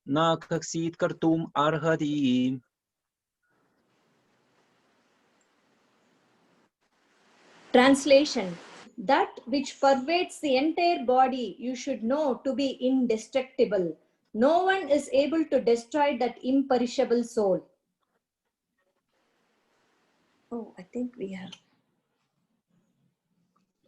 na kaksit kartum arhati. Translation: that which pervades the entire body you should know to be indestructible. No one is able to destroy that imperishable soul. Oh, I think we have.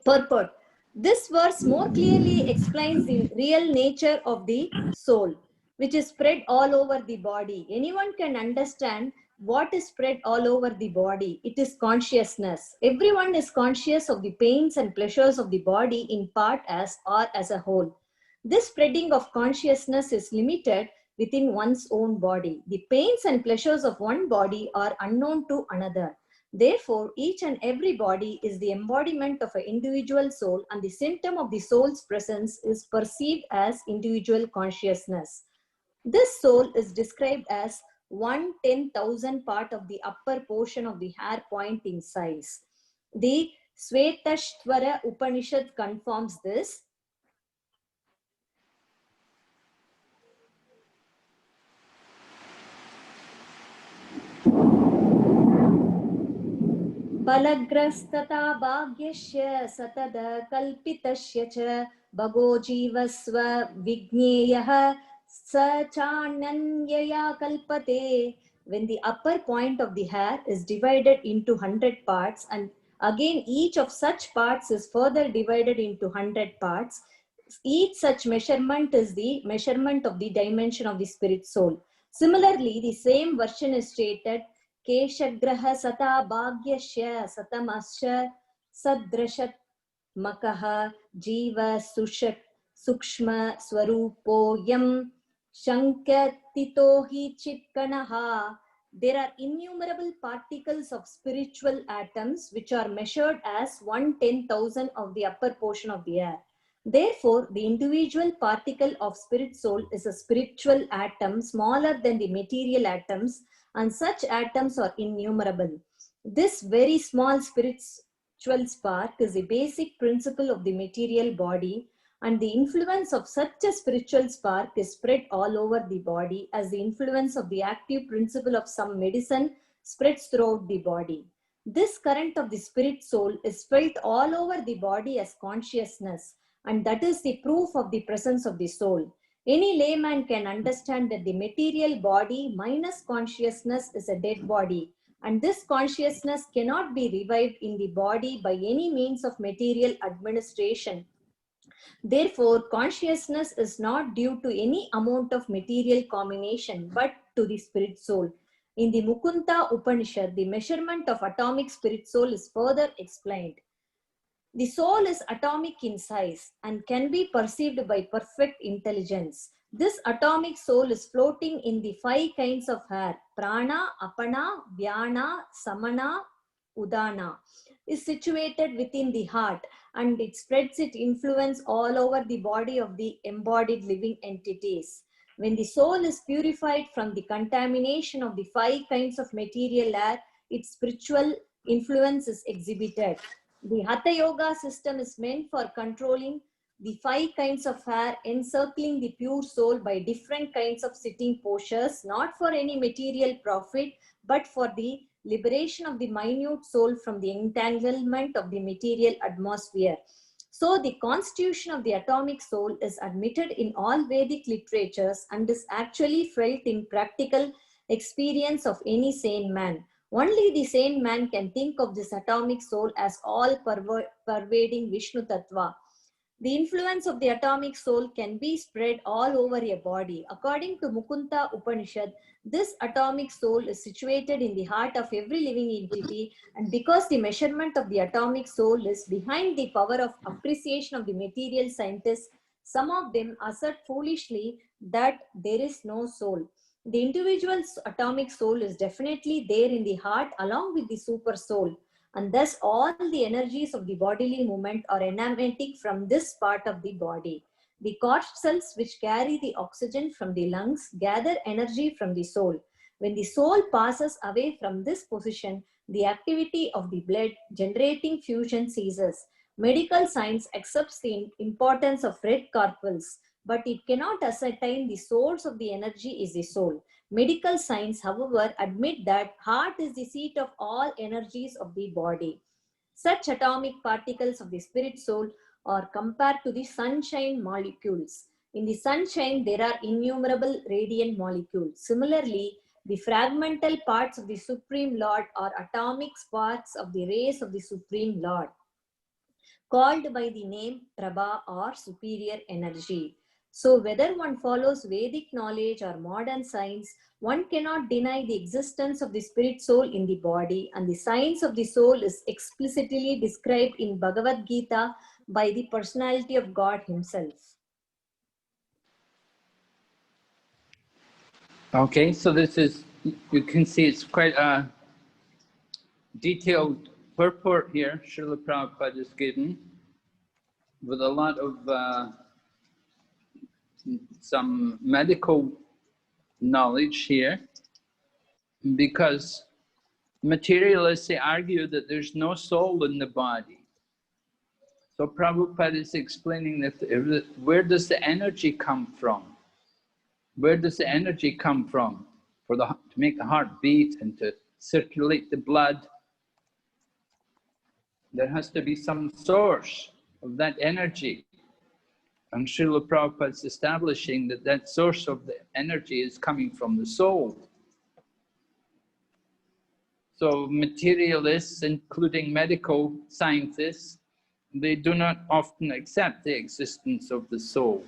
Purport. This verse more clearly explains the real nature of the soul, which is spread all over the body. Anyone can understand what is spread all over the body. It is consciousness. Everyone is conscious of the pains and pleasures of the body in part or as a whole. This spreading of consciousness is limited within one's own body. The pains and pleasures of one body are unknown to another. Therefore, each and every body is the embodiment of an individual soul, and the symptom of the soul's presence is perceived as individual consciousness. This soul is described as 1/10,000 part of the upper portion of the hair point in size. The Svetashvara Upanishad confirms this. बलग्रस्तता भाग्यस्य सतद कल्पितस्य च भगो जीवस्व विज्ञेयः स चान्यया kalpate. When the upper point of the hair is divided into 100 parts, and again each of such parts is further divided into 100 parts, each such measurement is the measurement of the dimension of the spirit soul. Similarly, the same version is stated: केशग्रह सता भाग्यस्य सतमस्य सदृशत मकः जीव सूक्ष्म स्वरूपो यम शंकतितो हि चित्कणः. There are innumerable particles of spiritual atoms which are measured as 1/10,000 of the upper portion of the air. Therefore, the individual particle of spirit soul is a spiritual atom smaller than the material atoms, and such atoms are innumerable. This very small spiritual spark is the basic principle of the material body, and the influence of such a spiritual spark is spread all over the body as the influence of the active principle of some medicine spreads throughout the body. This current of the spirit soul is felt all over the body as consciousness, and that is the proof of the presence of the soul. Any layman can understand that the material body minus consciousness is a dead body, and this consciousness cannot be revived in the body by any means of material administration. Therefore, consciousness is not due to any amount of material combination, but to the spirit soul. In the Mukunta Upanishad, the measurement of atomic spirit soul is further explained. The soul is atomic in size and can be perceived by perfect intelligence. This atomic soul is floating in the 5 kinds of air: prana, apana, vyana, samana, udana. Is situated within the heart, and it spreads its influence all over the body of the embodied living entities. When the soul is purified from the contamination of the 5 kinds of material air, its spiritual influence is exhibited. The Hatha Yoga system is meant for controlling the 5 kinds of air, encircling the pure soul by different kinds of sitting postures, not for any material profit, but for the liberation of the minute soul from the entanglement of the material atmosphere. So the constitution of the atomic soul is admitted in all Vedic literatures and is actually felt in practical experience of any sane man. Only the sane man can think of this atomic soul as all pervading Vishnu Tattva. The influence of the atomic soul can be spread all over a body. According to Mukunta Upanishad, this atomic soul is situated in the heart of every living entity, and because the measurement of the atomic soul is behind the power of appreciation of the material scientists, some of them assert foolishly that there is no soul. The individual's atomic soul is definitely there in the heart along with the super soul, and thus all the energies of the bodily movement are emanating from this part of the body. The corpuscles which carry the oxygen from the lungs gather energy from the soul. When the soul passes away from this position, the activity of the blood generating fusion ceases. Medical science accepts the importance of red corpuscles, but it cannot ascertain the source of the energy is the soul. Medical science, however, admit that heart is the seat of all energies of the body. Such atomic particles of the spirit soul are compared to the sunshine molecules. In the sunshine, there are innumerable radiant molecules. Similarly, the fragmental parts of the Supreme Lord are atomic sparks of the rays of the Supreme Lord, called by the name Prabha or superior energy. So whether one follows Vedic knowledge or modern science, one cannot deny the existence of the spirit soul in the body, and the science of the soul is explicitly described in Bhagavad Gita by the personality of God himself. Okay, so this is, you can see it's quite a detailed purport here Srila Prabhupada has given, with a lot of some medical knowledge here, because materialists, they argue that there's no soul in the body. So Prabhupada is explaining that where does the energy come from? Where does the energy come from to make the heart beat and to circulate the blood? There has to be some source of that energy. And Srila Prabhupada is establishing that that source of the energy is coming from the soul. So materialists, including medical scientists, they do not often accept the existence of the soul,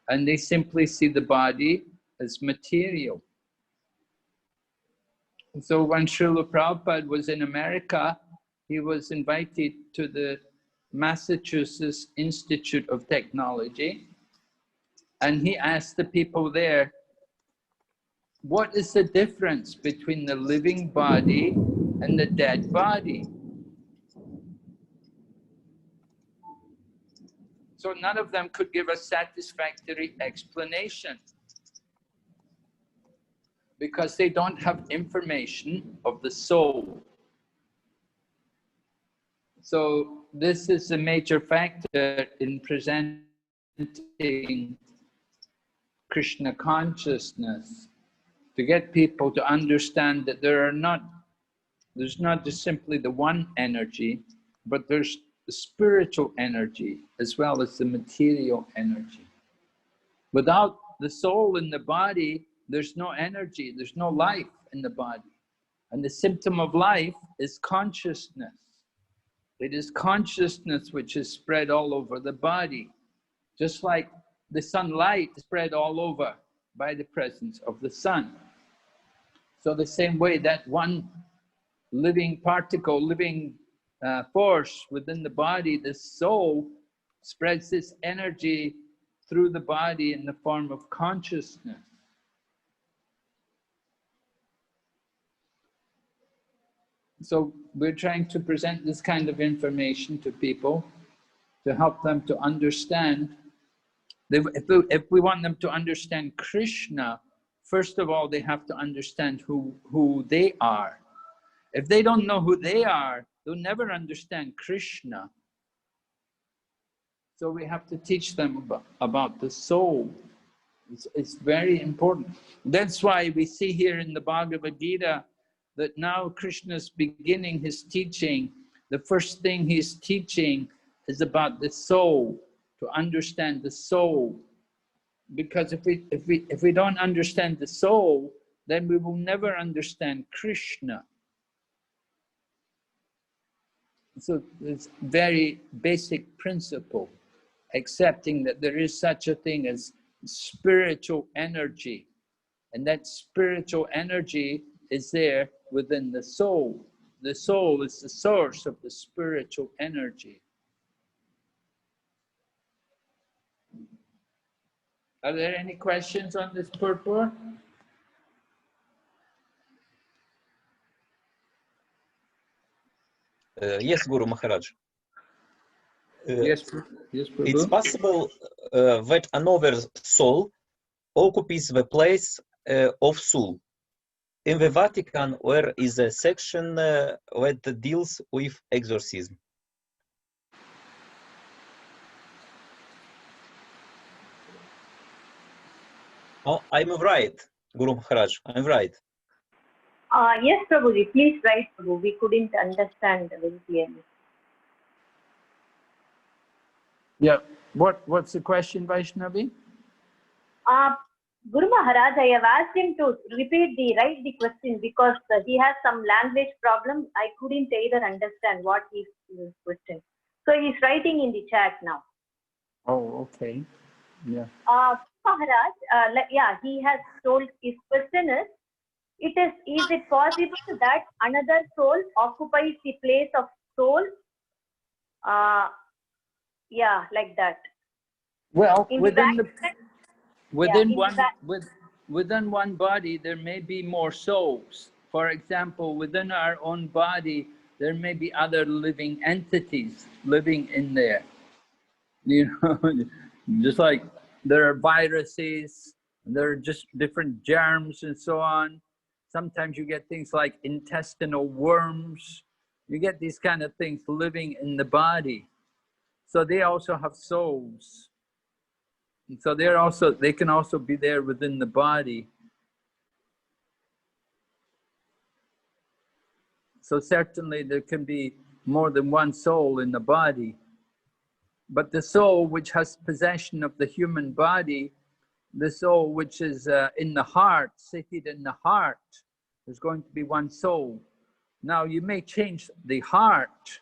and they simply see the body as material. So when Srila Prabhupada was in America, he was invited to the Massachusetts Institute of Technology, and he asked the people there, what is the difference between the living body and the dead body? So none of them could give a satisfactory explanation, because they don't have information of the soul. So this is a major factor in presenting Krishna consciousness, to get people to understand that there's not just simply the one energy, but there's the spiritual energy as well as the material energy. Without the soul in the body, there's no energy, there's no life in the body. And the symptom of life is consciousness. It is consciousness which is spread all over the body, just like the sunlight is spread all over by the presence of the sun. So the same way, that one living particle, living force within the body, the soul, spreads this energy through the body in the form of consciousness. So we're trying to present this kind of information to people to help them to understand. If we want them to understand Krishna, first of all, they have to understand who they are. If they don't know who they are, they'll never understand Krishna. So we have to teach them about the soul. It's very important. That's why we see here in the Bhagavad Gita that now Krishna is beginning his teaching. The first thing he's teaching is about the soul, to understand the soul. Because if we don't understand the soul, then we will never understand Krishna. So it's very basic principle, accepting that there is such a thing as spiritual energy, and that spiritual energy is there within the soul. The soul is the source of the spiritual energy. Are there any questions on this purport? Yes, Guru Maharaj. Yes, yes, Prabhu. It's possible that another soul occupies the place of soul. In the Vatican, there is a section that deals with exorcism. Oh, I'm right, Guru Maharaj. I'm right. Yes, Prabhuji, please write, Prabhu. We couldn't understand very clearly. Yeah. What's the question, Vaishnavi? Guru Maharaj, I have asked him to write the question because he has some language problem. I couldn't either understand what is his question. So he's writing in the chat now. Oh, okay. Yeah. Maharaj, he has told his question is it possible that another soul occupies the place of soul? Like that. Well, In within the the within one body, there may be more souls. For example, within our own body, there may be other living entities living in there. You know, just like there are viruses, there are just different germs and so on. Sometimes you get things like intestinal worms. You get these kind of things living in the body. So they also have souls. And so they can also be there within the body. So certainly there can be more than one soul in the body. But the soul which has possession of the human body, the soul which is in the heart, seated in the heart, there's going to be one soul. Now you may change the heart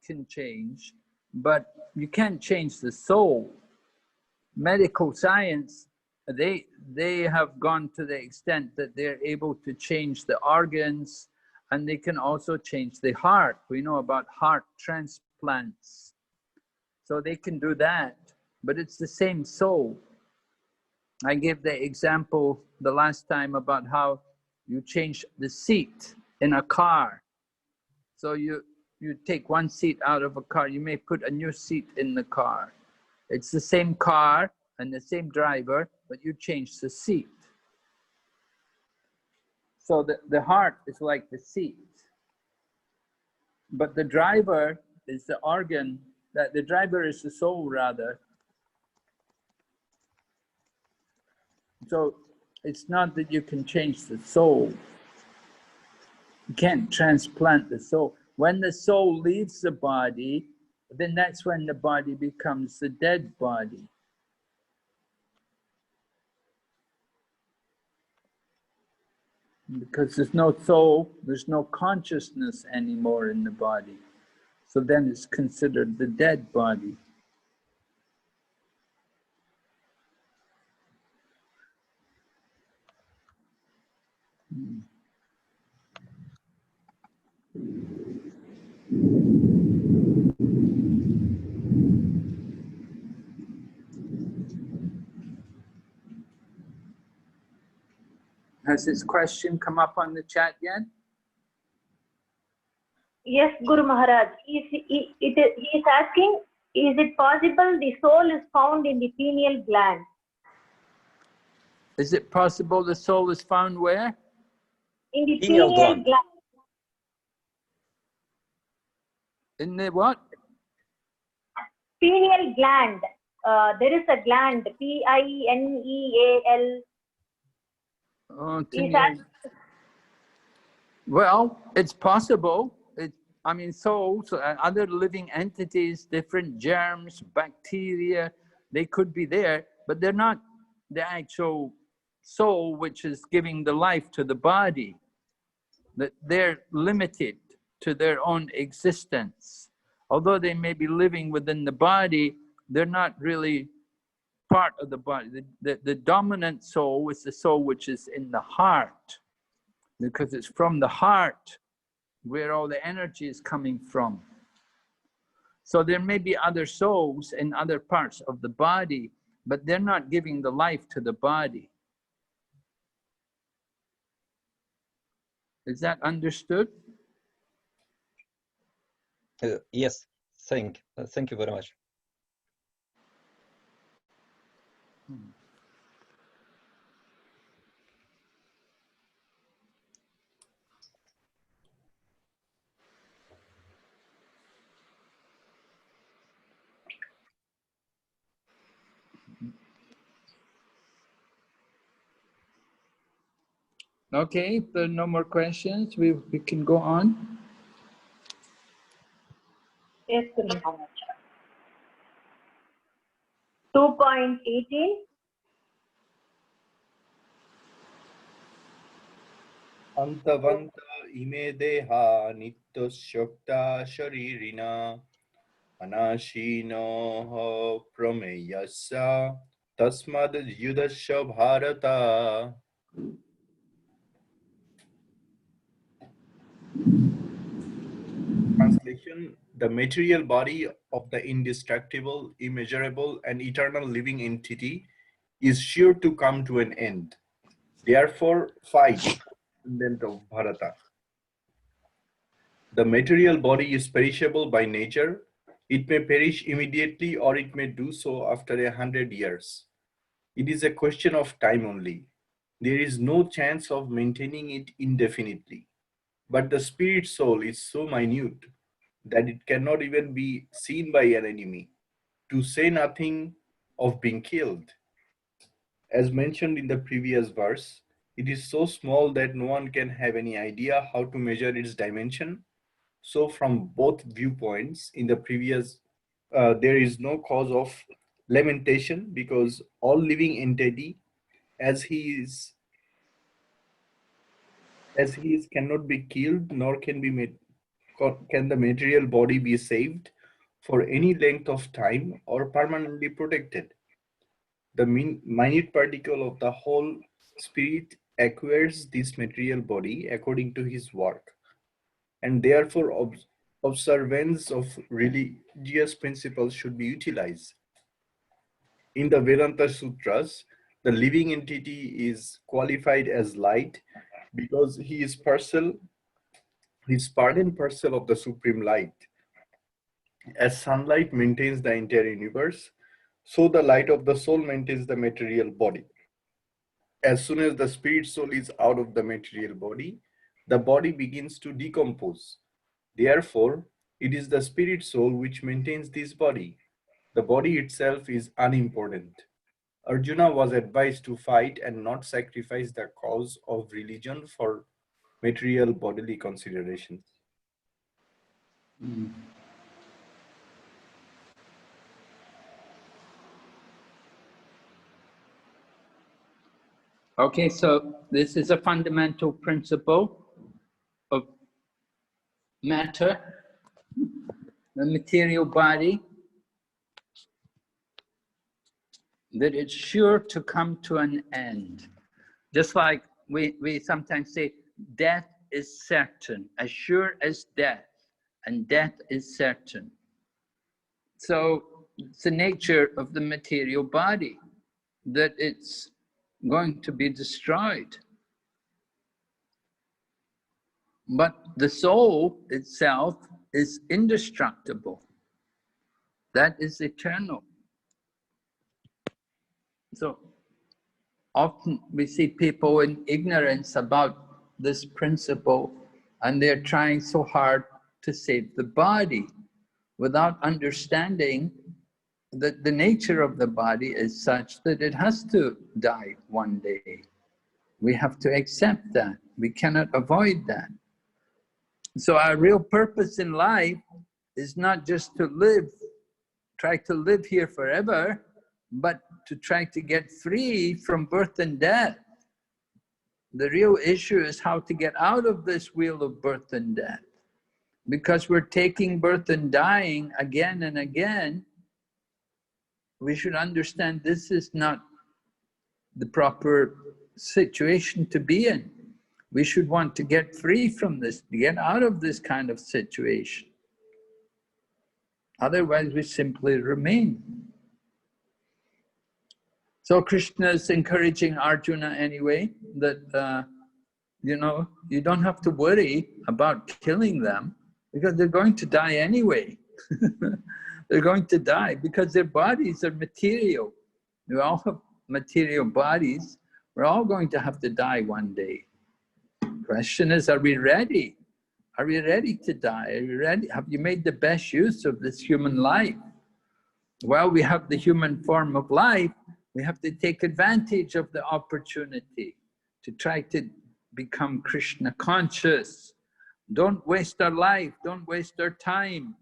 can change, but you can't change the soul. Medical science, they have gone to the extent that they're able to change the organs, and they can also change the heart. We know about heart transplants. So they can do that, but it's the same soul. I gave the example the last time about how you change the seat in a car. So you take one seat out of a car, you may put a new seat in the car. It's the same car and the same driver, but you change the seat. So the heart is like the seat, but the driver is the organ, that the driver is the soul rather. So it's not that you can change the soul. You can't transplant the soul. When the soul leaves the body, then that's when the body becomes the dead body. Because there's no soul, there's no consciousness anymore in the body. So then it's considered the dead body. Has this question come up on the chat yet? Yes, Guru Maharaj. He is asking, is it possible the soul is found in the pineal gland? Is it possible the soul is found where? In the Pineal pineal gland. gland. In the what? Pineal gland. There is a gland, Pineal. Oh, well, it's possible. I mean, souls, other living entities, different germs, bacteria, they could be there, but they're not the actual soul which is giving the life to the body. That they're limited to their own existence. Although they may be living within the body, they're not really part of the body. The dominant soul is the soul which is in the heart, because it's from the heart where all the energy is coming from. So there may be other souls in other parts of the body, but they're not giving the life to the body. Is that understood? Yes, thank you very much. Okay, if there are no more questions, we can go on. Yes, Guru Maharaj. 2.18. Antavanta ime deha nityasyokta sharirina anashino prameyasya tasmad yudasya bharata. Translation: the material body of the indestructible, immeasurable, and eternal living entity is sure to come to an end. Therefore, fight, descendant of Bharata. The material body is perishable by nature. It may perish immediately or it may do so after 100 years. It is a question of time only. There is no chance of maintaining it indefinitely. But the spirit soul is so minute that it cannot even be seen by an enemy, to say nothing of being killed. As mentioned in the previous verse, it is so small that no one can have any idea how to measure its dimension. So from both viewpoints in the previous, there is no cause of lamentation, because all living entity as he is cannot be killed, nor can be made, can the material body be saved for any length of time or permanently protected. The minute particle of the whole spirit acquires this material body according to his work, and therefore observance of religious principles should be utilized. In the Vedanta Sutras, the living entity is qualified as light because he is part and parcel of the supreme light. As sunlight maintains the entire universe, so the light of the soul maintains the material body. As soon as the spirit soul is out of the material body, the body begins to decompose. Therefore, it is the spirit soul which maintains this body. The body itself is unimportant. Arjuna was advised to fight and not sacrifice the cause of religion for material bodily considerations. Okay, so this is a fundamental principle of matter, the material body, that it's sure to come to an end. Just like we sometimes say, death is certain, as sure as death, and death is certain. So it's the nature of the material body, that it's going to be destroyed. But the soul itself is indestructible. That is eternal. So often we see people in ignorance about this principle, and they're trying so hard to save the body without understanding that the nature of the body is such that it has to die one day. We have to accept that. We cannot avoid that. So our real purpose in life is not just to live, try to live here forever, but to try to get free from birth and death. The real issue is how to get out of this wheel of birth and death. Because we're taking birth and dying again and again, we should understand this is not the proper situation to be in. We should want to get free from this, get out of this kind of situation. Otherwise, we simply remain. So Krishna is encouraging Arjuna anyway, that you don't have to worry about killing them, because they're going to die anyway. They're going to die because their bodies are material. We all have material bodies. We're all going to have to die one day. Question is, are we ready? Are we ready to die? Are you ready? Have you made the best use of this human life? While we have the human form of life, we have to take advantage of the opportunity to try to become Krishna conscious. Don't waste our life, don't waste our time,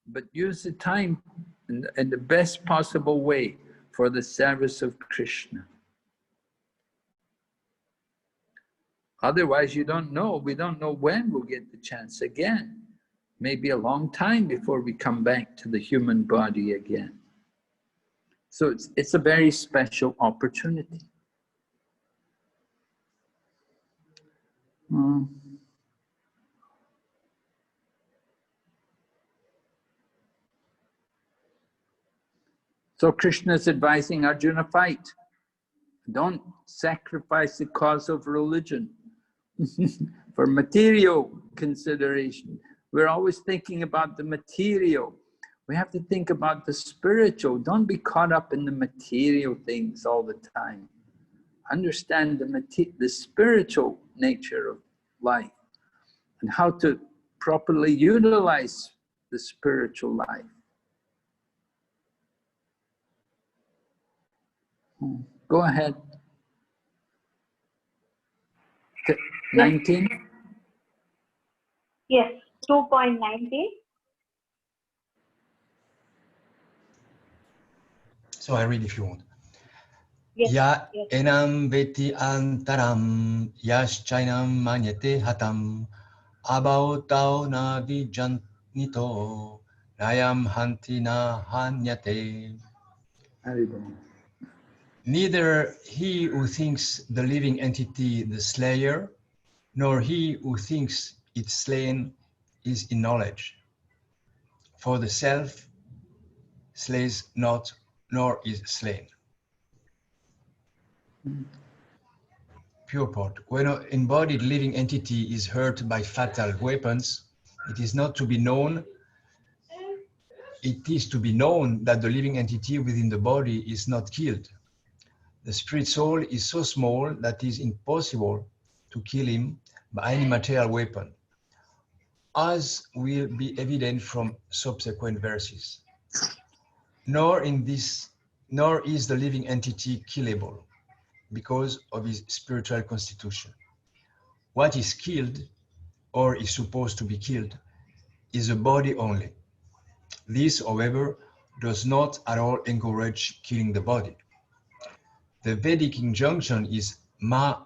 but use the time in the best possible way for the service of Krishna. Otherwise, you don't know, we don't know when we'll get the chance again. Maybe a long time before we come back to the human body again. So it's a very special opportunity. So Krishna is advising Arjuna, fight. Don't sacrifice the cause of religion for material consideration. We're always thinking about the material. We have to think about the spiritual. Don't be caught up in the material things all the time. Understand the spiritual nature of life and how to properly utilize the spiritual life. Go ahead. 19? Yes, 2.19. So I read if you want. Yes, Ya yes. enam veti antaram yaschainam manyate hatam abautau na vijantnito nayam hanti na hanyate. Neither he who thinks the living entity the slayer, nor he who thinks it slain is in knowledge. For the self slays not, nor is slain. Purport. When an embodied living entity is hurt by fatal weapons, it is not to be known. It is to be known that the living entity within the body is not killed. The spirit soul is so small that it is impossible to kill him by any material weapon, as will be evident from subsequent verses. Nor is the living entity killable because of his spiritual constitution. What is killed, or is supposed to be killed, is the body only. This, however, does not at all encourage killing the body. The Vedic injunction is Ma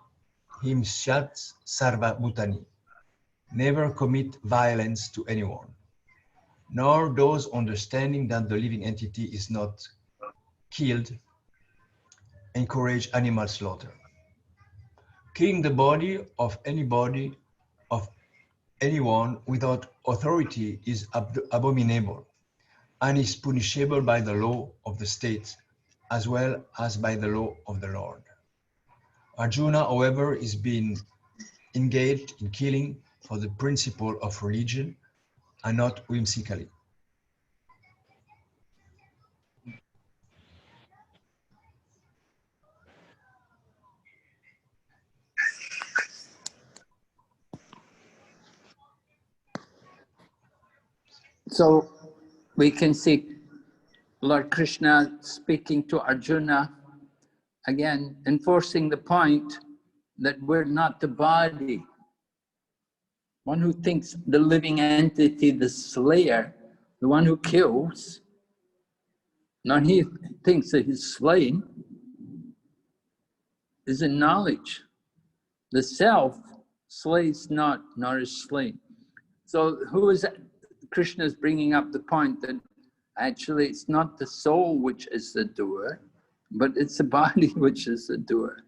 himsyat sarva bhutani. Never commit violence to anyone, nor those understanding that the living entity is not killed encourage animal slaughter. Killing the body of anybody, of anyone without authority is abominable and is punishable by the law of the state as well as by the law of the Lord. Arjuna, however, is being engaged in killing for the principle of religion and not whimsically. So we can see Lord Krishna speaking to Arjuna, again, enforcing the point that we're not the body. One who thinks the living entity, the slayer, the one who kills, nor he thinks that he's slain, is in knowledge. The self slays not, nor is slain. So who is that? Krishna is bringing up the point that actually it's not the soul which is the doer, but it's the body which is the doer.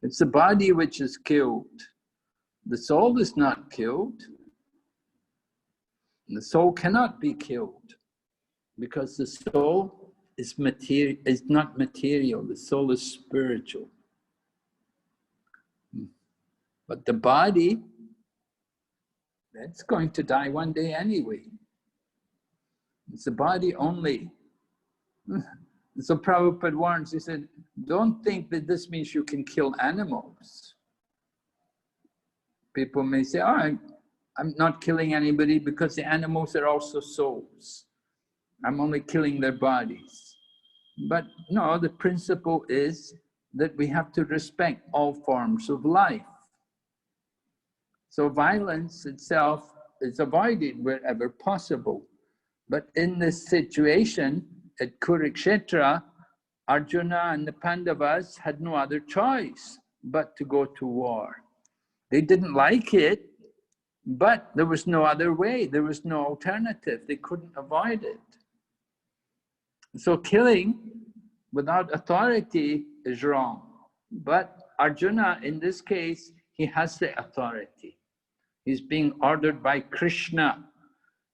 It's the body which is killed. The soul is not killed. The soul cannot be killed because the soul is not material. The soul is spiritual. But the body, that's going to die one day anyway. It's the body only. So Prabhupada warns, he said, don't think that this means you can kill animals. People may say, oh, I'm not killing anybody because the animals are also souls. I'm only killing their bodies. But no, the principle is that we have to respect all forms of life. So violence itself is avoided wherever possible. But in this situation at Kurukshetra, Arjuna and the Pandavas had no other choice but to go to war. They didn't like it, but there was no other way. There was no alternative. They couldn't avoid it. So killing without authority is wrong. But Arjuna, in this case, he has the authority. He's being ordered by Krishna.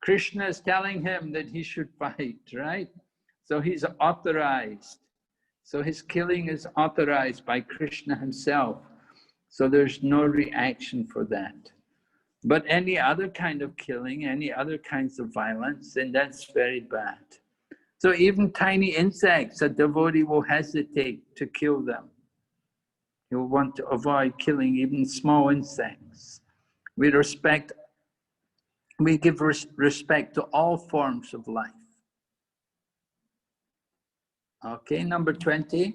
Krishna is telling him that he should fight, right? So he's authorized. So his killing is authorized by Krishna himself. So there's no reaction for that. But any other kind of killing, any other kinds of violence, then that's very bad. So even tiny insects, a devotee will hesitate to kill them. He'll want to avoid killing even small insects. We give respect to all forms of life. Okay, number 20.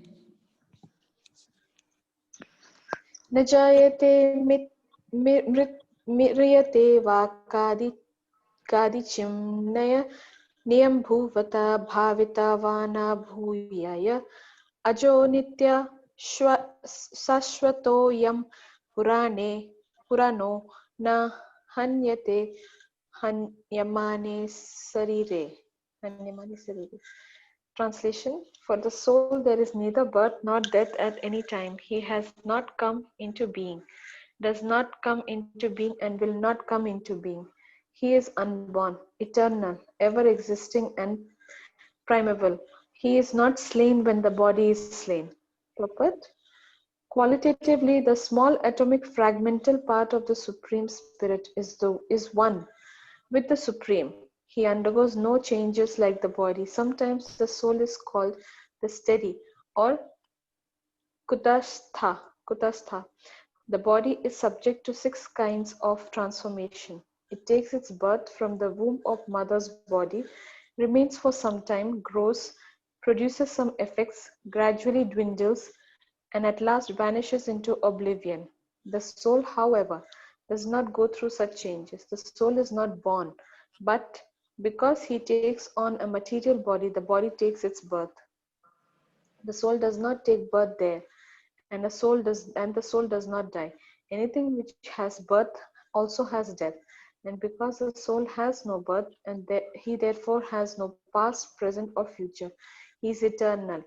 Najayate miriyate va kadichim niyam bhuvata bhavita vana bhuyaya ajo nitya sashvato yam purano na hanyate hanyamane sarire. Translation: For the soul there is neither birth nor death at any time. He has not come into being, does not come into being, and will not come into being. He is unborn, eternal, ever existing, and primeval. He is not slain when the body is slain. Purport: Qualitatively, the small atomic fragmental part of the Supreme Spirit is one with the Supreme. He undergoes no changes like the body. Sometimes the soul is called the steady or kutastha. The body is subject to 6 kinds of transformation. It takes its birth from the womb of mother's body, remains for some time, grows, produces some effects, gradually dwindles, and at last vanishes into oblivion. The soul, however, does not go through such changes. The soul is not born, but because he takes on a material body, the body takes its birth. The soul does not take birth there, and the soul does not die. Anything which has birth also has death, and because the soul has no birth, and he therefore has no past, present, or future, he is eternal,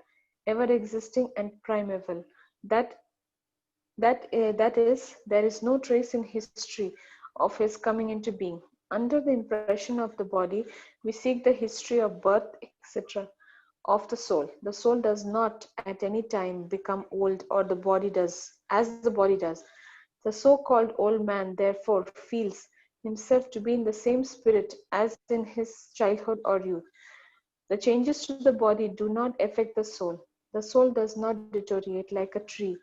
ever existing, and primeval. That is, there is no trace in history of his coming into being. Under the impression of the body, we seek the history of birth, etc. of the soul. The soul does not at any time become old, or the body does, as the body does. The so-called old man therefore feels himself to be in the same spirit as in his childhood or youth. The changes to the body do not affect the soul. The soul does not deteriorate like a tree,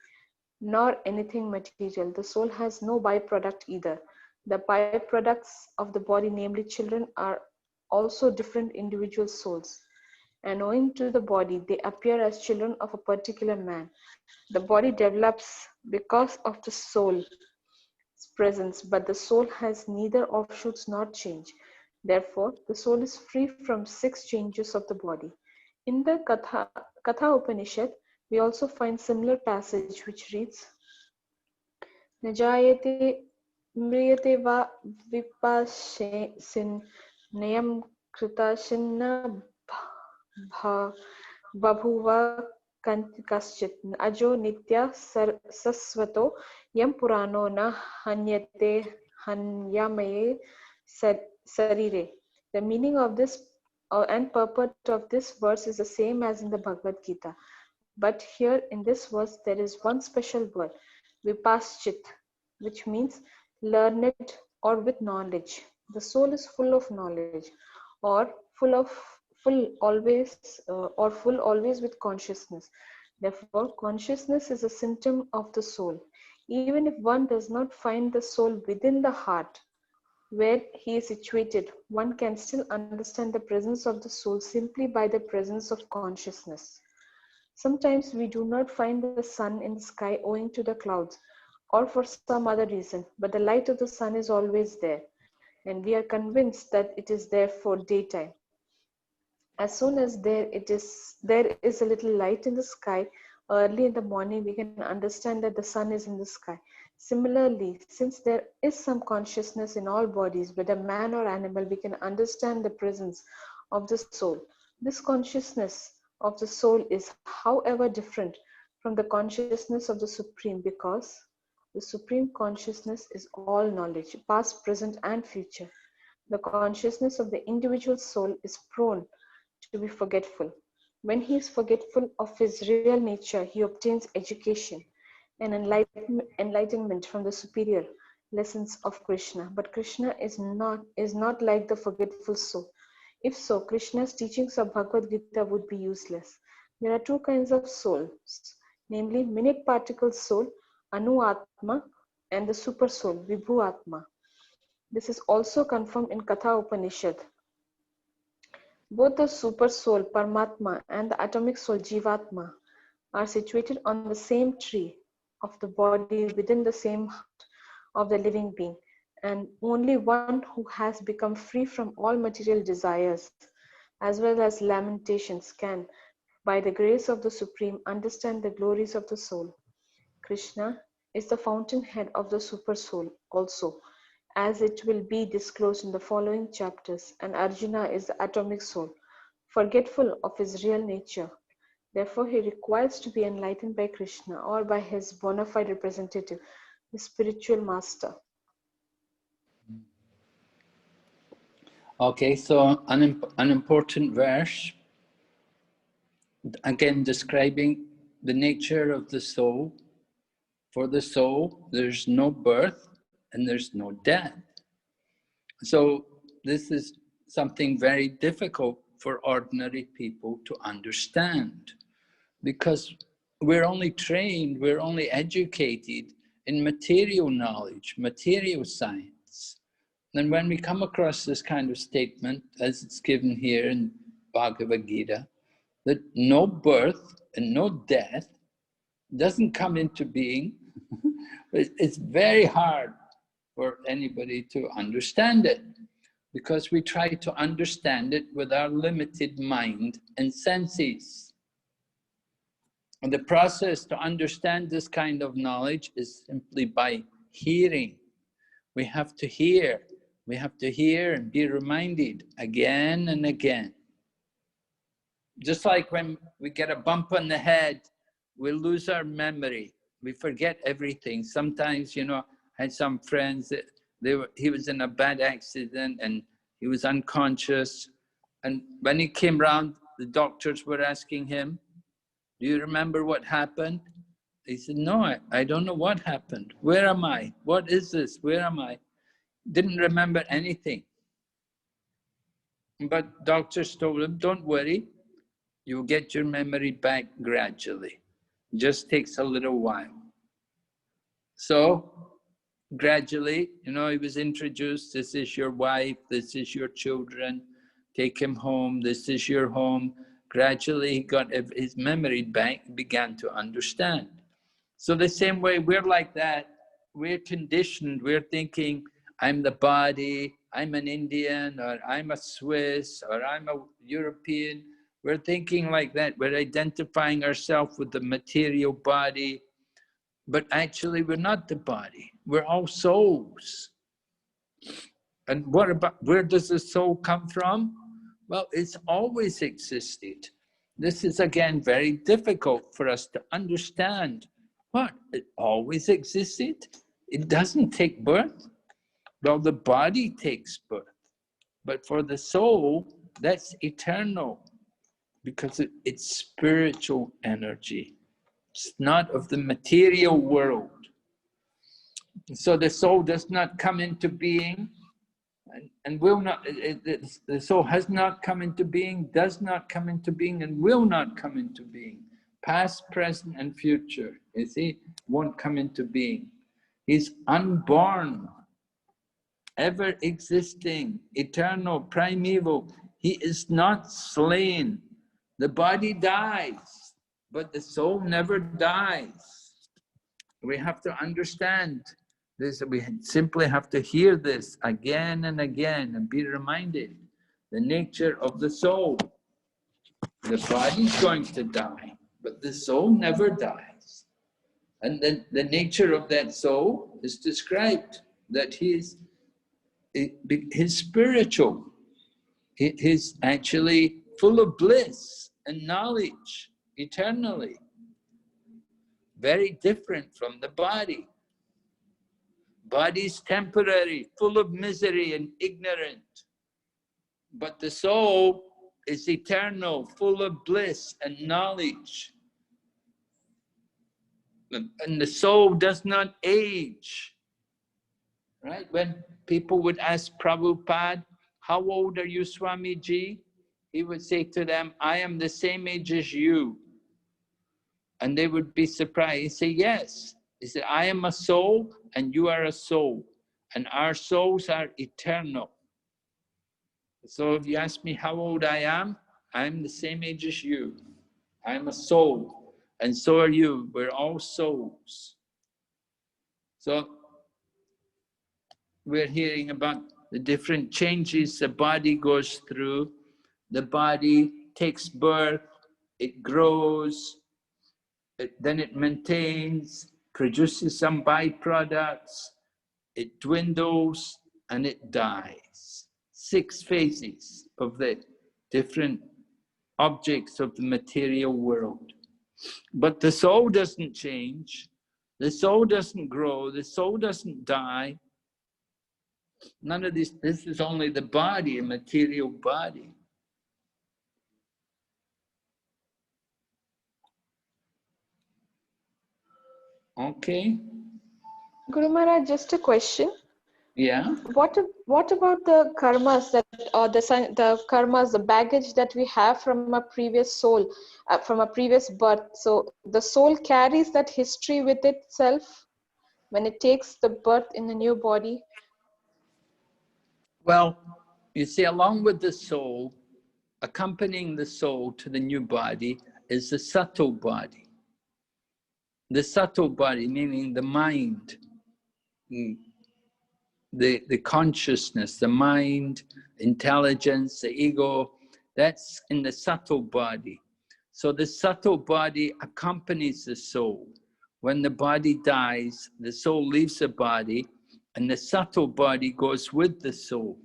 nor anything material. The soul has no byproduct either. The byproducts of the body, namely children, are also different individual souls, and owing to the body, they appear as children of a particular man. The body develops because of the soul's presence, but the soul has neither offshoots nor change. Therefore, the soul is free from 6 changes of the body. In the Katha Upanishad, we also find similar passage which reads, Najayate mriyate va vipashin nayam kritashinna babhuva kaschit ajo nitya sasvato yam purano na hanyate hanyamaye sarire. The meaning of this and purport of this verse is the same as in the Bhagavad Gita. But here in this verse, there is one special word, vipaschit, which means learned or with knowledge. The soul is full of knowledge, or full always with consciousness. Therefore, consciousness is a symptom of the soul. Even if one does not find the soul within the heart, where he is situated, one can still understand the presence of the soul simply by the presence of consciousness. Sometimes we do not find the sun in the sky owing to the clouds or for some other reason, but the light of the sun is always there, and we are convinced that it is there for daytime. As soon as there is a little light in the sky early in the morning, we can understand that the sun is in the sky. Similarly, since there is some consciousness in all bodies, whether man or animal, we can understand the presence of the soul. This consciousness of the soul is, however, different from the consciousness of the Supreme, because the Supreme Consciousness is all knowledge, past, present, and future. The consciousness of the individual soul is prone to be forgetful. When he is forgetful of his real nature, he obtains education and enlightenment from the superior lessons of Krishna. But Krishna is not like the forgetful soul. If so, Krishna's teachings of Bhagavad Gita would be useless. There are two kinds of souls, namely minute particle soul, Anu Atma, and the super soul, Vibhu Atma. This is also confirmed in Katha Upanishad. Both the super soul, Paramatma, and the atomic soul, Jivatma, are situated on the same tree of the body within the same heart of the living being, and only one who has become free from all material desires as well as lamentations can, by the grace of the Supreme, understand the glories of the soul. Krishna is the fountainhead of the super soul also, as it will be disclosed in the following chapters, and Arjuna is the atomic soul, forgetful of his real nature. Therefore, he requires to be enlightened by Krishna or by his bona fide representative, the spiritual master. Okay, so an important verse, again describing the nature of the soul. For the soul, there's no birth and there's no death. So this is something very difficult for ordinary people to understand, because we're only trained, we're only educated in material knowledge, material science. And when we come across this kind of statement, as it's given here in Bhagavad Gita, that no birth and no death doesn't come into being, it's very hard for anybody to understand it, because we try to understand it with our limited mind and senses. And the process to understand this kind of knowledge is simply by hearing. We have to hear. We have to hear and be reminded again and again. Just like when we get a bump on the head, we lose our memory. We forget everything. Sometimes, you know, I had some friends that he was in a bad accident and he was unconscious. And when he came round, the doctors were asking him, "Do you remember what happened?" He said, "No, I don't know what happened. Where am I? What is this? Where am I?" Didn't remember anything. But doctors told him, "Don't worry, you'll get your memory back gradually. Just takes a little while." So gradually, you know, he was introduced, "This is your wife, this is your children, take him home, this is your home." Gradually, he got his memory back, began to understand. So the same way we're like that, we're conditioned, we're thinking, I'm the body, I'm an Indian, or I'm a Swiss, or I'm a European. We're thinking like that, we're identifying ourselves with the material body, but actually we're not the body, we're all souls. And what about, where does the soul come from? Well, it's always existed. This is again very difficult for us to understand. What? It always existed? It doesn't take birth? Well, the body takes birth. But for the soul, that's eternal, because it's spiritual energy. It's not of the material world. So the soul does not come into being and will not, the soul has not come into being, does not come into being, and will not come into being. Past, present, and future, you see, won't come into being. He's unborn, ever existing, eternal, primeval. He is not slain. The body dies. but the soul never dies. We have to understand this. We simply have to hear this again and again and be reminded the nature of the soul. The body's going to die, but the soul never dies. And then the nature of that soul is described, that he's spiritual. He's actually full of bliss and knowledge eternally. Very different from the body. Body's temporary, full of misery and ignorant. But the soul is eternal, full of bliss and knowledge. And the soul does not age. Right? When people would ask Prabhupada, how old are you, Swamiji? He would say to them, I am the same age as you. And they would be surprised. He'd say, yes. He said, I am a soul and you are a soul. And our souls are eternal. So if you ask me how old I am the same age as you. I'm a soul. And so are you. We're all souls. So we're hearing about the different changes the body goes through. The body takes birth, it grows, then it maintains, produces some byproducts, it dwindles, and it dies. 6 phases of the different objects of the material world. But the soul doesn't change, the soul doesn't grow, the soul doesn't die. None of this is only the body, a material body. Okay. Guru Maharaj, just a question. Yeah. What about the karmas that, or the karmas, the baggage that we have from a previous soul, from a previous birth? So the soul carries that history with itself when it takes the birth in a new body. Well, you see, along with the soul, accompanying the soul to the new body is the subtle body. The subtle body, meaning the mind, the consciousness, the mind, intelligence, the ego, that's in the subtle body. So the subtle body accompanies the soul. When the body dies, the soul leaves the body, and the subtle body goes with the soul.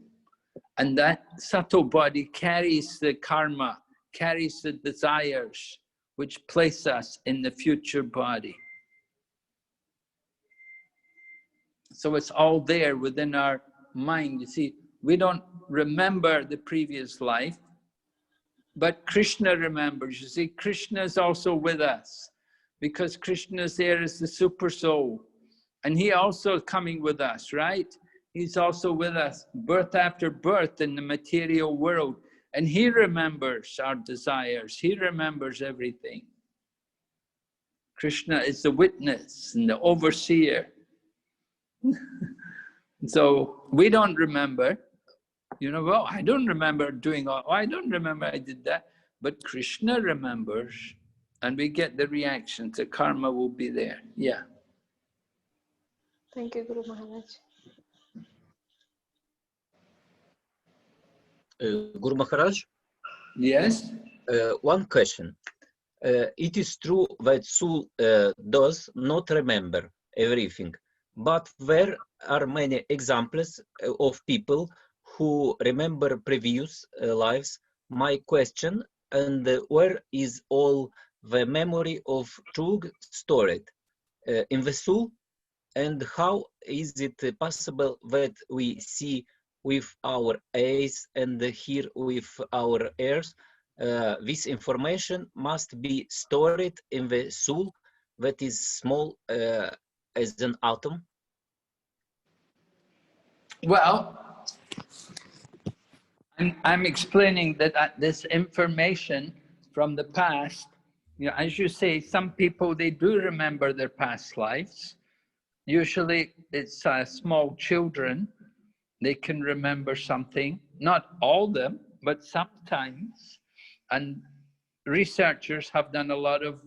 And that subtle body carries the karma, carries the desires, which place us in the future body. So it's all there within our mind. You see, we don't remember the previous life, but Krishna remembers. You see, Krishna is also with us because Krishna is there as the super soul. And he also is coming with us, right? He's also with us, birth after birth in the material world. And he remembers our desires. He remembers everything. Krishna is the witness and the overseer. So we don't remember, you know, well, I don't remember doing all, I don't remember I did that. But Krishna remembers, and we get the reaction. The karma will be there. Yeah. Thank you, Guru Maharaj. Guru Maharaj? Yes? One question. It is true that soul does not remember everything, but there are many examples of people who remember previous lives. My question, and where is all the memory of truth stored? In the soul? And how is it possible that we see with our eyes and hear with our ears? This information must be stored in the soul that is small as an atom. Well, I'm explaining that this information from the past, you know, as you say, some people, they do remember their past lives. Usually it's small children, they can remember something, not all of them, but sometimes. And researchers have done a lot of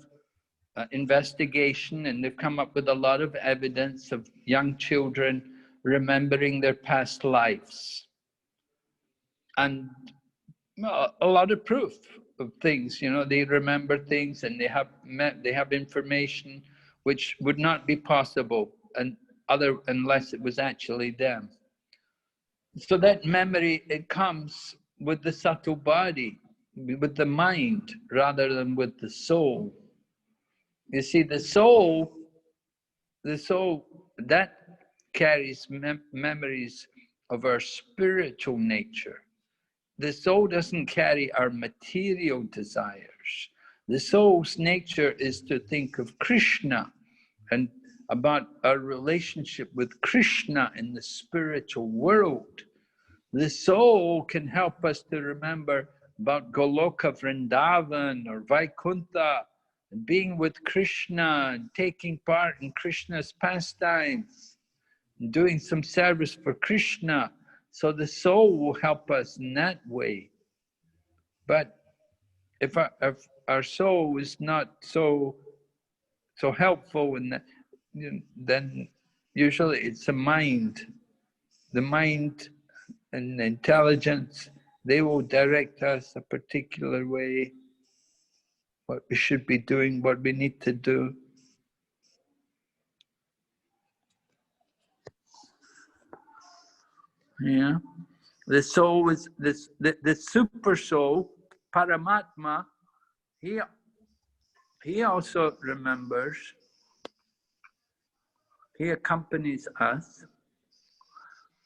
investigation, and they've come up with a lot of evidence of young children remembering their past lives. And a lot of proof of things, you know, they remember things and they have information which would not be possible unless it was actually them. So that memory, it comes with the subtle body, with the mind, rather than with the soul. You see, the soul that carries memories of our spiritual nature. The soul doesn't carry our material desires. The soul's nature is to think of Krishna and about our relationship with Krishna in the spiritual world. The soul can help us to remember about Goloka Vrindavan or Vaikuntha, and being with Krishna and taking part in Krishna's pastimes, and doing some service for Krishna. So the soul will help us in that way. But if our soul is not so helpful in that, then usually it's the mind and the intelligence. They will direct us a particular way, what we should be doing, what we need to do. Yeah. The soul is the super soul, Paramatma. He also remembers. He accompanies us.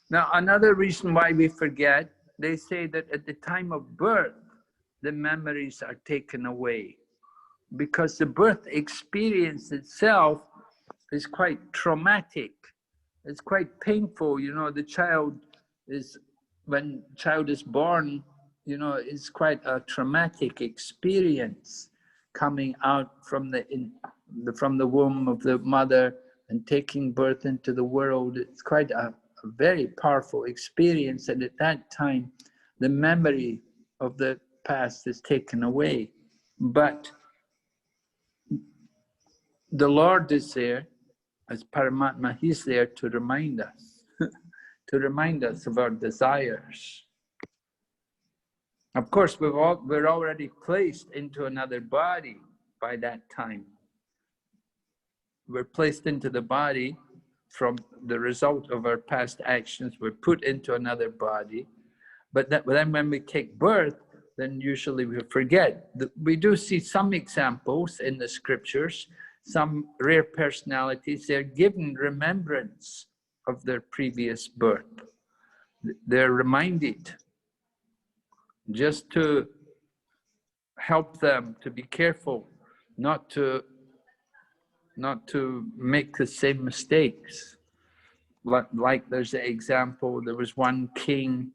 Now, another reason why we forget, they say that at the time of birth, the memories are taken away, because the birth experience itself is quite traumatic. It's quite painful. You know, when child is born, you know, it's quite a traumatic experience coming out from the womb of the mother and taking birth into the world. It's quite a very powerful experience, and at that time, the memory of the past is taken away. But the Lord is there, as Paramatma, He's there to remind us, to remind us of our desires. Of course, we're already placed into another body by that time. We're placed into the body from the result of our past actions. We're put into another body. But then when we take birth, then usually we forget. We do see some examples in the scriptures, some rare personalities, they're given remembrance of their previous birth. They're reminded, just to help them to be careful, not to make the same mistakes. Like there's an example, there was one king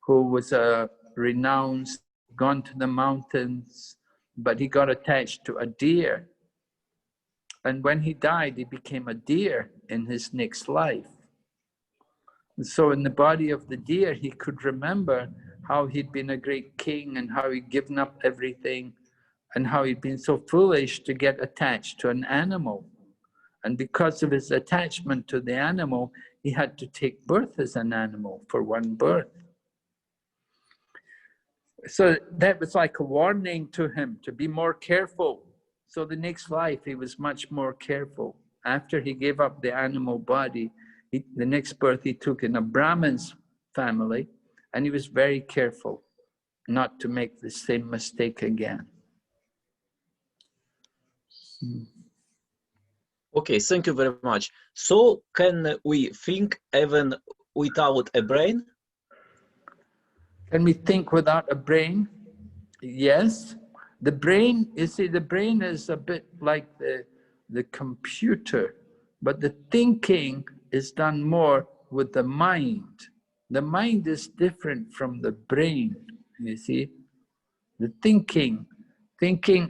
who was renounced, gone to the mountains, but he got attached to a deer. And when he died, he became a deer in his next life. And so in the body of the deer, he could remember how he'd been a great king and how he'd given up everything and how he'd been so foolish to get attached to an animal. And because of his attachment to the animal, he had to take birth as an animal for one birth. So that was like a warning to him to be more careful. So the next life, he was much more careful. After he gave up the animal body, the next birth he took in a Brahmin's family, and he was very careful not to make the same mistake again. Okay, thank you very much. So can we think even without a brain? Can we think without a brain? Yes. The brain, you see, the brain is a bit like the computer, but the thinking is done more with the mind. The mind is different from the brain, you see. The thinking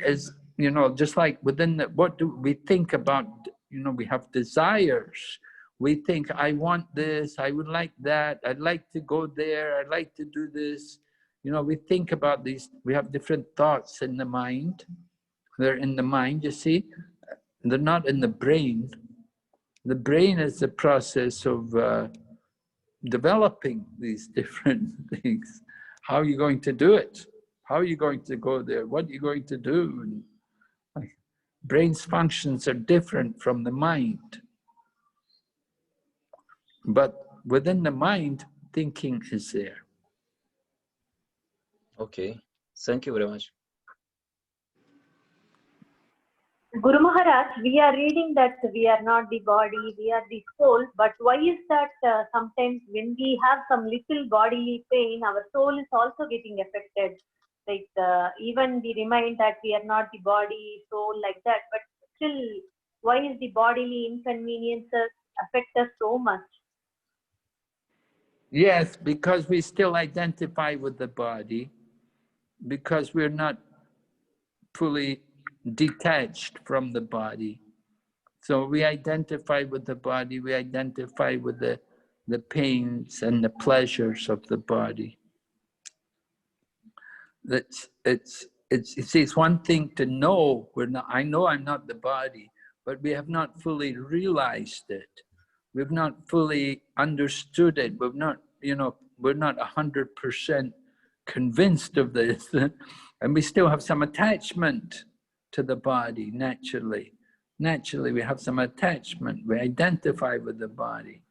is, you know, just like within what do we think about, you know, we have desires. We think, I want this, I would like that, I'd like to go there, I'd like to do this. You know, we think about these, we have different thoughts in the mind. They're in the mind, you see. They're not in the brain. The brain is the process of developing these different things. How are you going to do it? How are you going to go there? What are you going to do? And brain's functions are different from the mind. But within the mind, thinking is there. Okay, thank you very much. Guru Maharaj, we are reading that we are not the body, we are the soul. But why is that sometimes when we have some little bodily pain, our soul is also getting affected? Like even we remind that we are not the body, soul, like that. But still, why is the bodily inconveniences affect us so much? Yes, because we still identify with the body, because we're not fully detached from the body. So we identify with the body, we identify with the pains and the pleasures of the body. It's one thing to know I know I'm not the body, but we have not fully realized it. We've not fully understood it. We've not, we're not 100% convinced of this, and we still have some attachment to the body naturally. Naturally, we have some attachment. We identify with the body.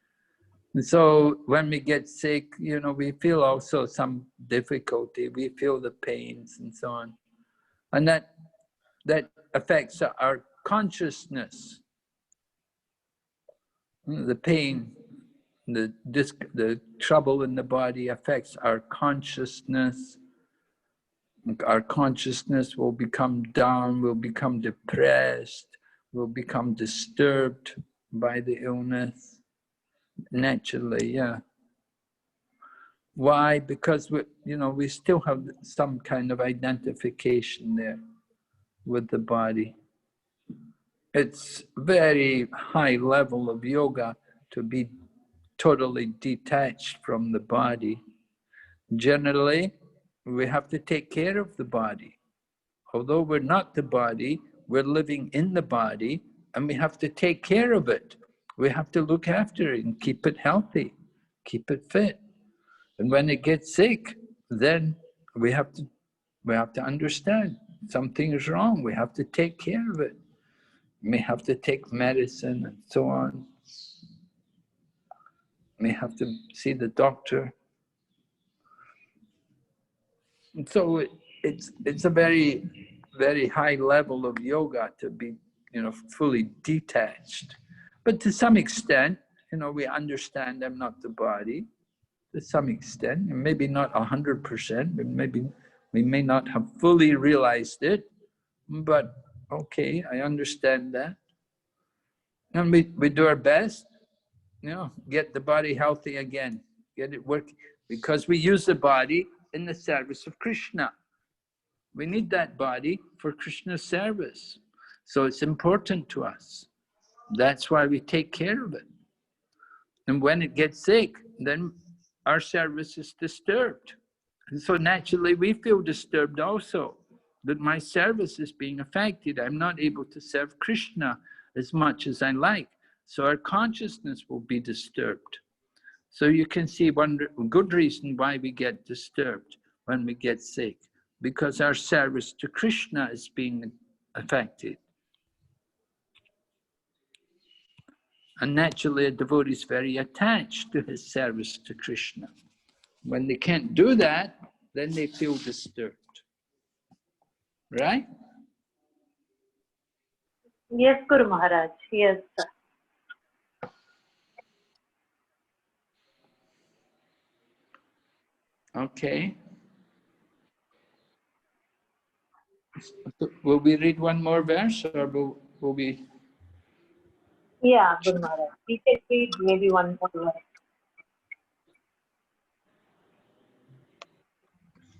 And so when we get sick, we feel also some difficulty. We feel the pains and so on. And that affects our consciousness. The pain, the trouble in the body affects our consciousness. Our consciousness will become down, will become depressed, will become disturbed by the illness. Naturally, yeah. Why? Because we still have some kind of identification there with the body. It's very high level of yoga to be totally detached from the body. Generally, we have to take care of the body. Although we're not the body, we're living in the body, and we have to take care of it. We have to look after it and keep it healthy, keep it fit. And when it gets sick, then we have to understand something is wrong. We have to take care of it. We have to take medicine and so on. We have to see the doctor. And so it's a very, very high level of yoga to be, fully detached. But to some extent, we understand I'm not the body. To some extent, and maybe not 100%, but maybe we may not have fully realized it, but okay, I understand that. And we do our best, get the body healthy again, get it working, because we use the body in the service of Krishna. We need that body for Krishna's service. So it's important to us. That's why we take care of it. And when it gets sick, then our service is disturbed. And so naturally we feel disturbed also, that my service is being affected. I'm not able to serve Krishna as much as I like. So our consciousness will be disturbed. So you can see one good reason why we get disturbed when we get sick, because our service to Krishna is being affected. And naturally a devotee is very attached to his service to Krishna. When they can't do that, then they feel disturbed. Right? Yes, Guru Maharaj. Yes, sir. Okay. Will we read one more verse, or will we? Yeah, Guru Maharaj. We can read maybe one more verse.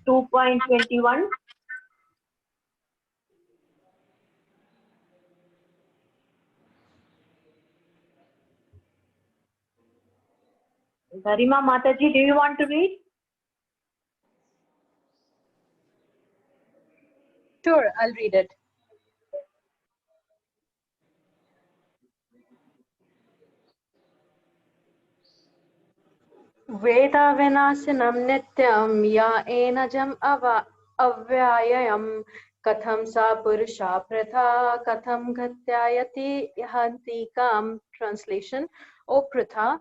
2.21. Garima Mataji, do you want to read? Sure, I'll read it. Veda Vinasinam Nityam Ya Enajam Avyayam Katham Sa Purusha Pratha Katham Ghatyayati Hantikam. Translation: O Pratha,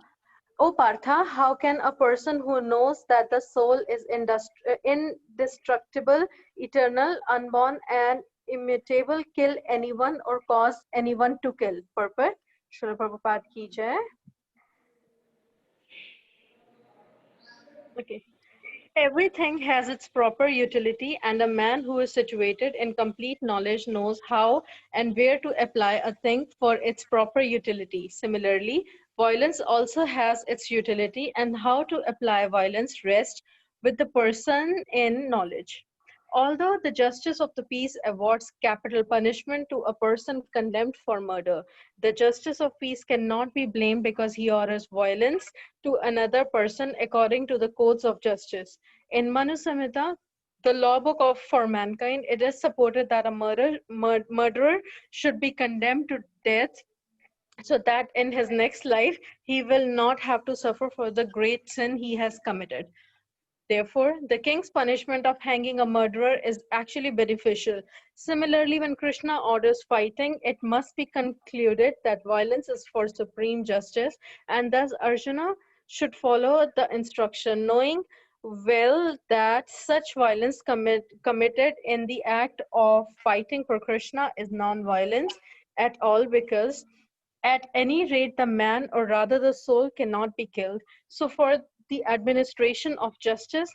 O Partha, how can a person who knows that the soul is indestructible, eternal, unborn, and immutable kill anyone or cause anyone to kill? Purport. Srila Prabhupada ki jai. Okay. Everything has its proper utility, and a man who is situated in complete knowledge knows how and where to apply a thing for its proper utility. Similarly, violence also has its utility, and how to apply violence rests with the person in knowledge. Although the justice of the peace awards capital punishment to a person condemned for murder, the justice of peace cannot be blamed because he orders violence to another person according to the codes of justice. In Manu Samhita, the law book for mankind, it is supported that a murderer should be condemned to death so that in his next life he will not have to suffer for the great sin he has committed. Therefore, the king's punishment of hanging a murderer is actually beneficial. Similarly, when Krishna orders fighting, it must be concluded that violence is for supreme justice, and thus Arjuna should follow the instruction, knowing well that such violence committed in the act of fighting for Krishna is non-violence at all, because at any rate, the man, or rather the soul, cannot be killed. So for the administration of justice,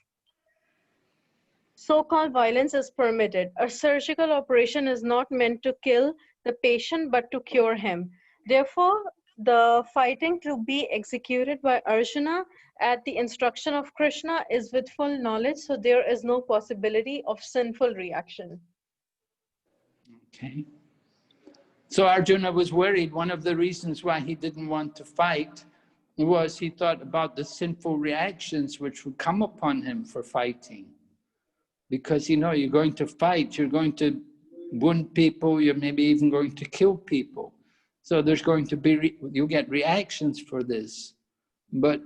so-called violence is permitted. A surgical operation is not meant to kill the patient, but to cure him. Therefore, the fighting to be executed by Arjuna at the instruction of Krishna is with full knowledge, so there is no possibility of sinful reaction. Okay. So Arjuna was worried. One of the reasons why he didn't want to fight was he thought about the sinful reactions which would come upon him for fighting. Because, you know, you're going to fight, you're going to wound people, you're maybe even going to kill people. So there's going to be, you'll get reactions for this. But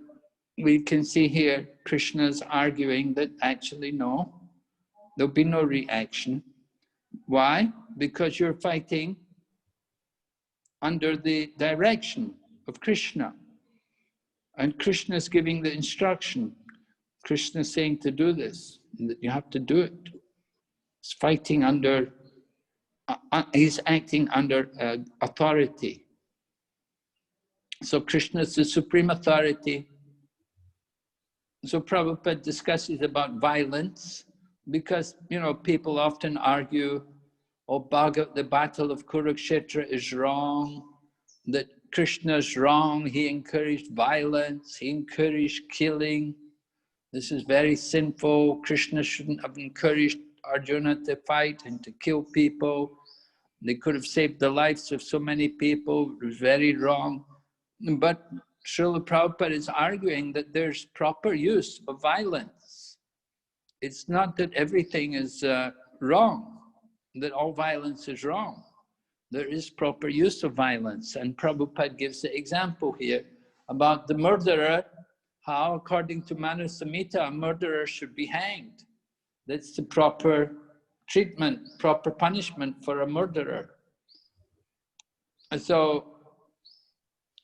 we can see here, Krishna's arguing that actually no, there'll be no reaction. Why? Because you're fighting under the direction of Krishna. And Krishna is giving the instruction. Krishna is saying to do this, and that you have to do it. He's fighting under, he's acting under authority. So Krishna is the supreme authority. So Prabhupada discusses about violence because, you know, people often argue, oh, the battle of Kurukshetra is wrong, that Krishna is wrong, he encouraged violence, he encouraged killing. This is very sinful. Krishna shouldn't have encouraged Arjuna to fight and to kill people. They could have saved the lives of so many people. It was very wrong. But Srila Prabhupada is arguing that there's proper use of violence. It's not that everything is wrong, that all violence is wrong. There is proper use of violence. And Prabhupada gives the example here about the murderer, how according to Manu Samhita, a murderer should be hanged. That's the proper treatment, proper punishment for a murderer. And so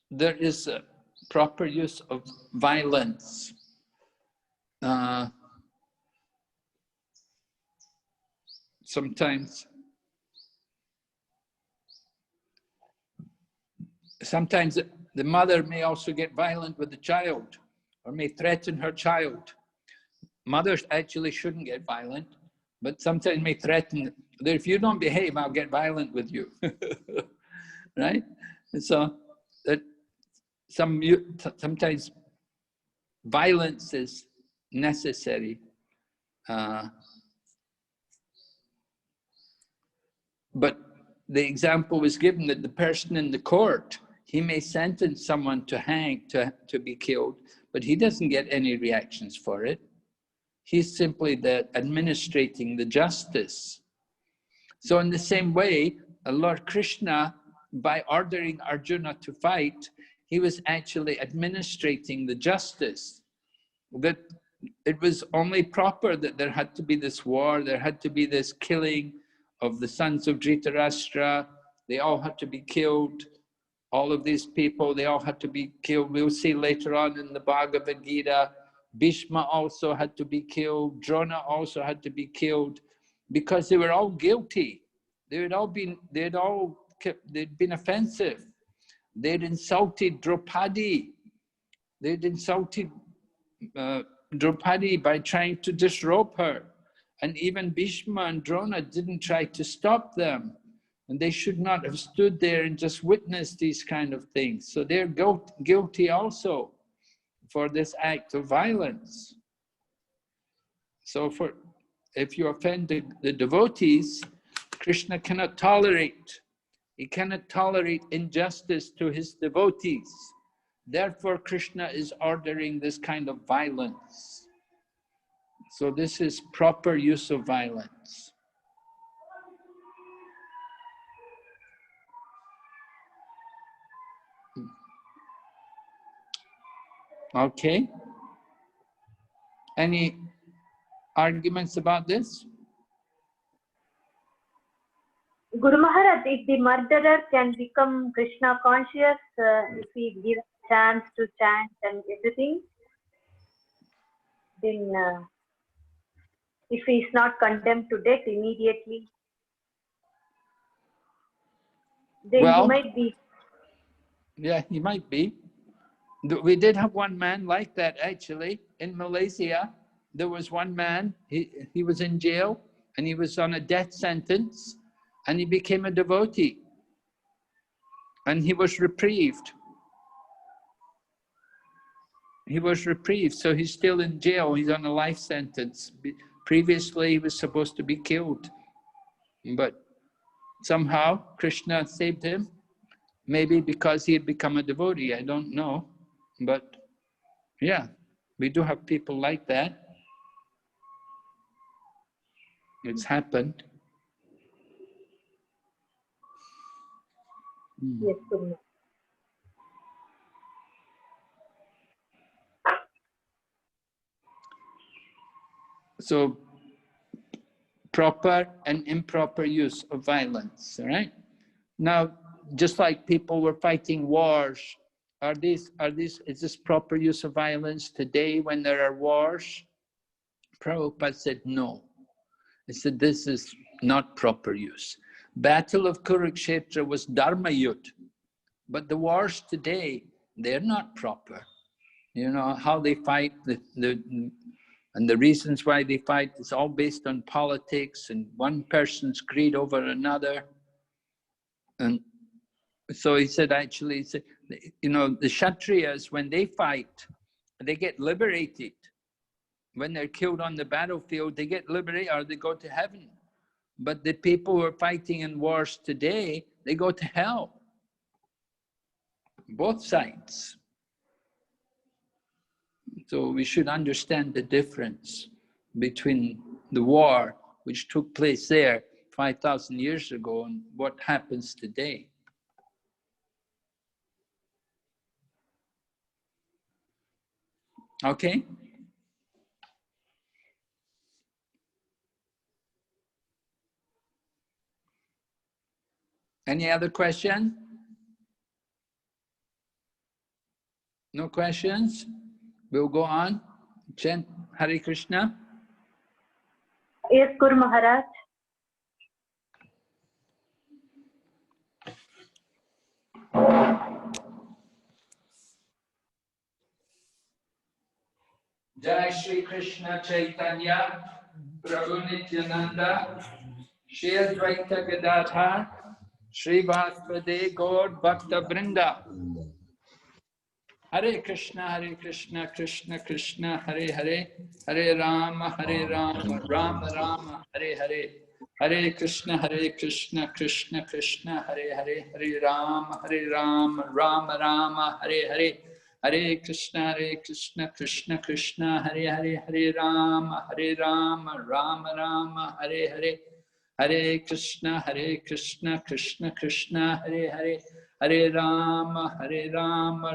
there is a proper use of violence. Sometimes the mother may also get violent with the child or may threaten her child. Mothers actually shouldn't get violent, but sometimes may threaten that if you don't behave, I'll get violent with you. Right? And so that sometimes violence is necessary. But the example was given that the person in the court, he may sentence someone to hang, to be killed, but he doesn't get any reactions for it. He's simply administrating the justice. So in the same way, Lord Krishna, by ordering Arjuna to fight, he was actually administrating the justice. that it was only proper that there had to be this war, there had to be this killing of the sons of Dhritarashtra. They all had to be killed. All of these people, they all had to be killed. We'll see later on in the Bhagavad Gita, Bhishma also had to be killed. Drona also had to be killed because they were all guilty. They'd been offensive. They'd insulted Draupadi. They'd insulted Draupadi by trying to disrobe her. And even Bhishma and Drona didn't try to stop them. And they should not have stood there and just witnessed these kind of things. So they're guilty also for this act of violence. So if you offend the devotees, Krishna cannot tolerate. He cannot tolerate injustice to his devotees. Therefore, Krishna is ordering this kind of violence. So this is proper use of violence. Okay. Any arguments about this? Guru Maharaj, if the murderer can become Krishna conscious, if he gives a chance to chant and everything, then if he is not condemned to death immediately, then he might be. Yeah, he might be. We did have one man like that actually in Malaysia. There was one man, he was in jail and he was on a death sentence and he became a devotee and he was reprieved. He was reprieved, so he's still in jail. He's on a life sentence. Previously, he was supposed to be killed, but somehow Krishna saved him. Maybe because he had become a devotee, I don't know. But yeah, we do have people like that. It's happened. Yes, Guru. So, proper and improper use of violence, all right? Now, just like people were fighting wars, is this proper use of violence today when there are wars? Prabhupada said no. He said this is not proper use. Battle of Kurukshetra was Dharma Yudh, but the wars today, they're not proper. You know, how they fight, and the reasons why they fight is all based on politics and one person's greed over another. And so he said, actually, you know, the Kshatriyas, when they fight, they get liberated. When they're killed on the battlefield, they get liberated or they go to heaven. But the people who are fighting in wars today, they go to hell. Both sides. So we should understand the difference between the war which took place there 5,000 years ago and what happens today. Okay? Any other question? No questions? We'll go on. Chant Hare Krishna. Yes, Guru Maharaj. Jai Shri Krishna Chaitanya Prabhu Nityananda Shri Advaita Gadadhar Shri Vasudeva Gaur Bhakta Vrinda. Hare Krishna, Krishna Krishna, Hare Hare, Hare Rama, Rama Rama, Hare Hare, Hare Krishna, Krishna Krishna, Hare Hare, Hare Rama, Rama Rama, Hare Hare, Hare Krishna, Krishna Krishna, Hare Hare, Hare Rama, Rama Rama, Hare Hare, Hare Krishna, Krishna Krishna, Hare Hare, Hare Rama,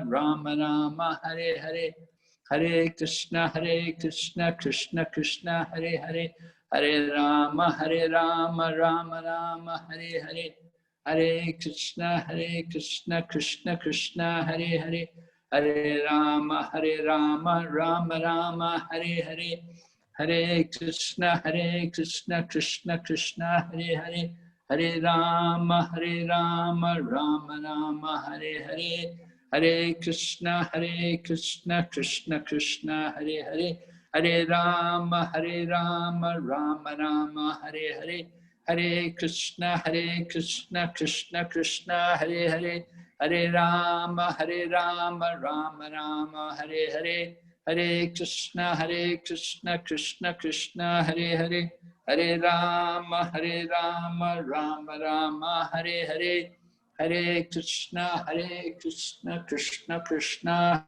Rama Rama, Hare Hare, Hare Krishna, Krishna Krishna, Hare Hare, Hare Rama, Rama Rama, Hare Hare, Hare Krishna, Krishna Krishna, Hare Hare, Hare Rama, Rama Rama, Hare Hare, Hare Krishna, Krishna Krishna, Hare Hare, Hare Rama, Rama Rama, Hare Hare, Hare Krishna, Krishna Krishna, Hare Hare, Hare Rama, Rama Rama, Hare Hare, Hare Krishna, Krishna Krishna, Hare Hare, Hare Rama, Rama Rama, Hare Hare, Hare Krishna, Krishna Krishna, Hare Hare, Hare Rama, Rama Rama, Hare Hare, Hare Krishna, Krishna Krishna.